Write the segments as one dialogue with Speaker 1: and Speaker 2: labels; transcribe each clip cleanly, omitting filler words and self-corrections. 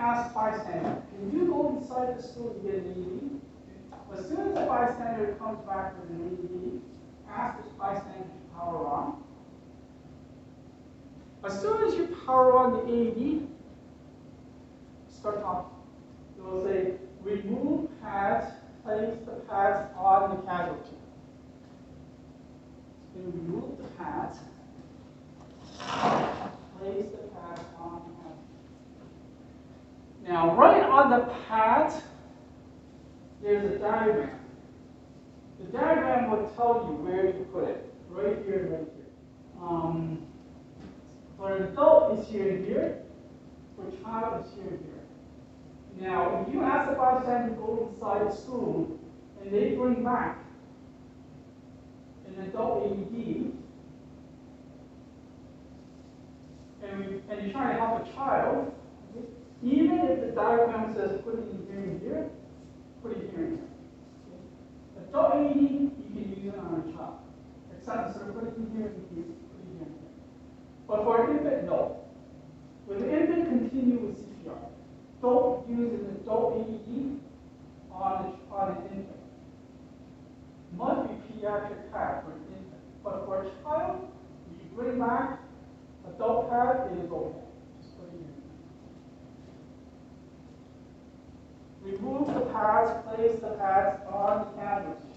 Speaker 1: ask bystander, can you go inside the school and get an AED? As soon as the bystander comes back with an AED, ask this bystander to power on. As soon as you power on the AED, start talking. It will say, remove pads, place the pads on the casualty. So remove the pads, place the pads on the casualty. Now, right on the pads, there's a diagram. The diagram will tell you where to put it. Right here and right here. For an adult, it's here and here. For a child, it's here and here. Now, if you ask the bystander to go inside the school, and they bring back an adult AED, and you're trying to help a child, even if the diagram says put it in here and here, put it here and here. Okay? Adult AED, you can use it on a child. Except instead of put it in here and here, put it here and here. But for an infant, no. With an infant, continue with CPR. Don't use an adult AED on an infant. Must be pediatric pad for an infant. But for a child, if you bring back adult pad, it is okay. Just put it in. Remove the pads, place the pads on the casualty.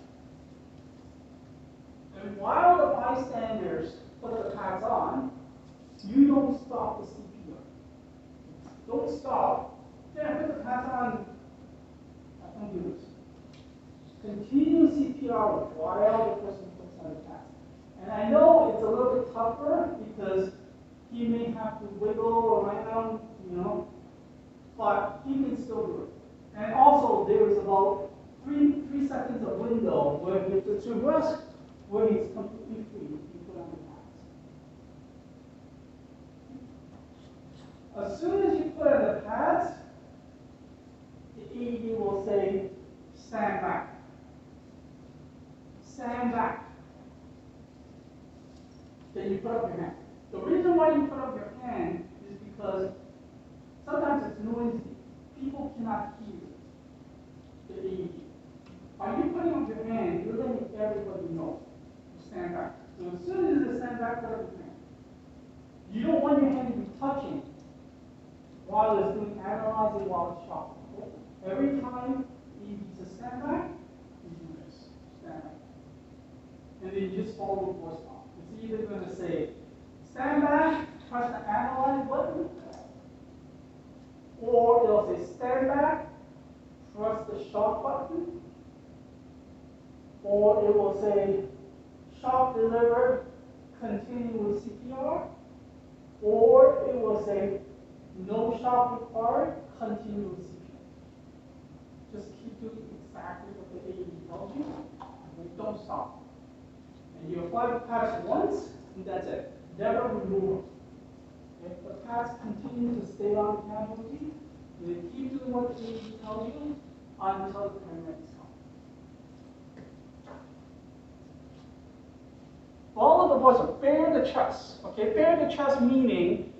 Speaker 1: And while the bystanders put the pads on, you don't stop the CPR. Don't stop. Yeah, put the pads on. Don't do this. Continue CPR while the person puts on the pads. And I know it's a little bit tougher because he may have to wiggle around, but he can still do it. And also, there is about 3 seconds of window where if it's a rest, where he's completely free, you can put on the pads. As soon as you put on the pads, the AED will say, stand back. Stand back. Then you put up your hand. The reason why you put up your hand is because sometimes it's noisy. People cannot hear the AED. By you putting up your hand, you're letting everybody know to stand back. So as soon as you stand back, put up your hand. You don't want your hand to be touching while it's doing analyzing, while it's shocking. Okay? Every time you need to stand back, you do this. Stand back. And then you just follow the voice prompt. It's either going to say, stand back, press the analyze button, or it'll say stand back, press the shock button, or it will say shock delivered, continue with CPR, or it will say no shock required, continue with CPR. Just keep doing exactly what the AED tells you, and don't stop. And you apply the pads once, and that's it. Never remove them. If the pads continue to stay on the casualty, you keep doing what the AED tells you until the paramedics come. Follow the voice, bare the chest. Okay, bare the chest meaning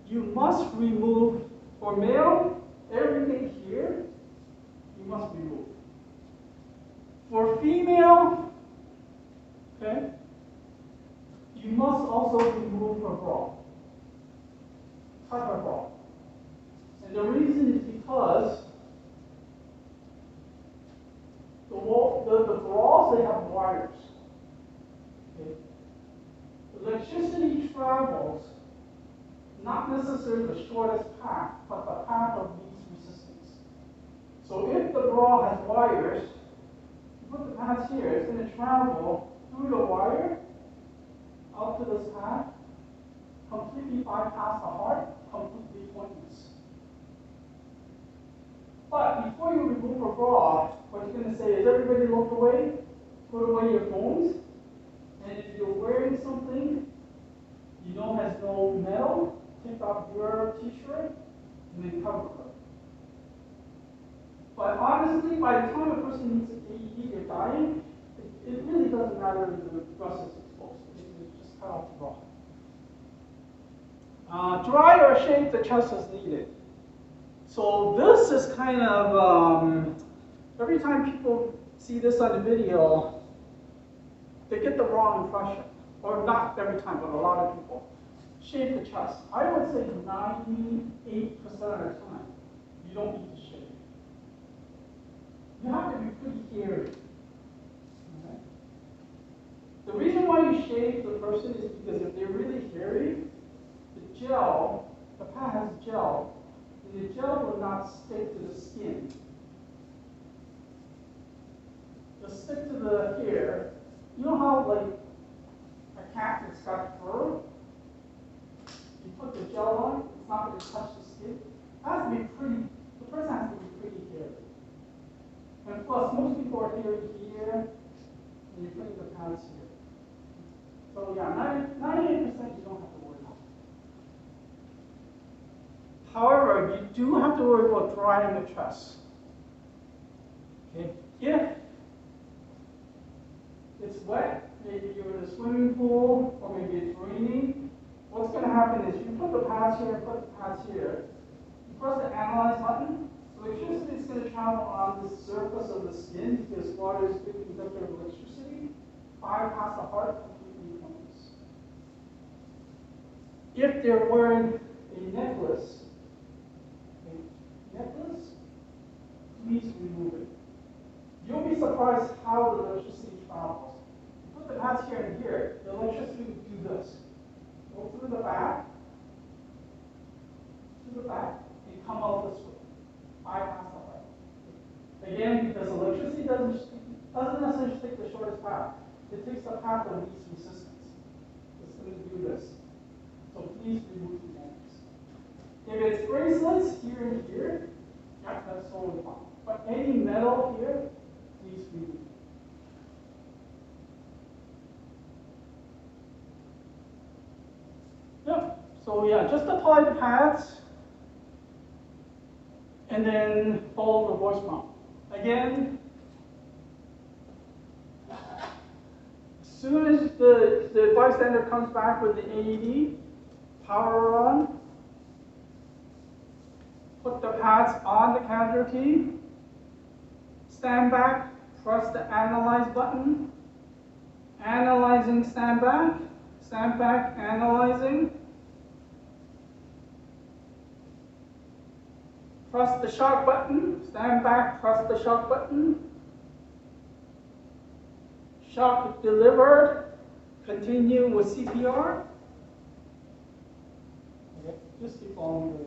Speaker 1: you must remove, for male, everything here, you must remove. For female, okay, you must also remove her bra. Cut her bra. And the reason is because the bras, they have wires. Okay? Electricity travels not necessarily the shortest path, but the path of least resistance. So if the bra has wires, you put the pads here, it's going to travel through the wire out to this path, completely bypass the heart, completely pointless. But before you remove a bra, what you're going to say is, everybody look away, put away your phones, and if you're wearing something you know has no metal, take off your t-shirt and then cover her. But honestly, by the time a person needs an AED, they're dying, it really doesn't matter if the breast is exposed. It just cut off the bra. Dry or shave the chest as needed. So this is kind of, every time people see this on the video, they get the wrong impression. Or not every time, but a lot of people. Shave the chest. I would say 98% of the time, you don't need to shave. You have to be pretty hairy. Okay? The reason why you shave the person is because if they're really hairy, the gel, the pad has gel, and the gel will not stick to the skin. It'll stick to the hair. You know how, like, a cat that's got fur? You put the gel on, it's not going to touch the skin. It has to be pretty, the person has to be pretty hairy. And plus, most people are hairy here, and you're putting the pads here. So yeah, 98% you don't have to worry about. However, you do have to worry about drying the chest. Okay? If it's wet, maybe you're in a swimming pool, or maybe it's raining, what's going to happen is you put the pads here, put the pads here, you press the analyze button, electricity is going to travel on the surface of the skin because water is a good conductor of electricity, bypass the heart, completely pointless. If they're wearing a necklace, please remove it. You'll be surprised how the electricity travels. You put the pads here and here, the electricity will do this. Go through the back, and come out this way. Bypass the heart. Again, because electricity doesn't necessarily take the shortest path. It takes the path of least resistance. It's going to do this. So please remove the necklace. If it's bracelets here and here, yeah, that's totally fine. But any metal here, please remove it. Yep. So yeah, just apply the pads and then follow the voice prompt. Again, as soon as the bystander comes back with the AED, power on, put the pads on the casualty, stand back, press the analyze button, analyzing, stand back, analyzing, press the shock button, stand back, press the shock button, shock delivered, continue with CPR. Okay, just keep following the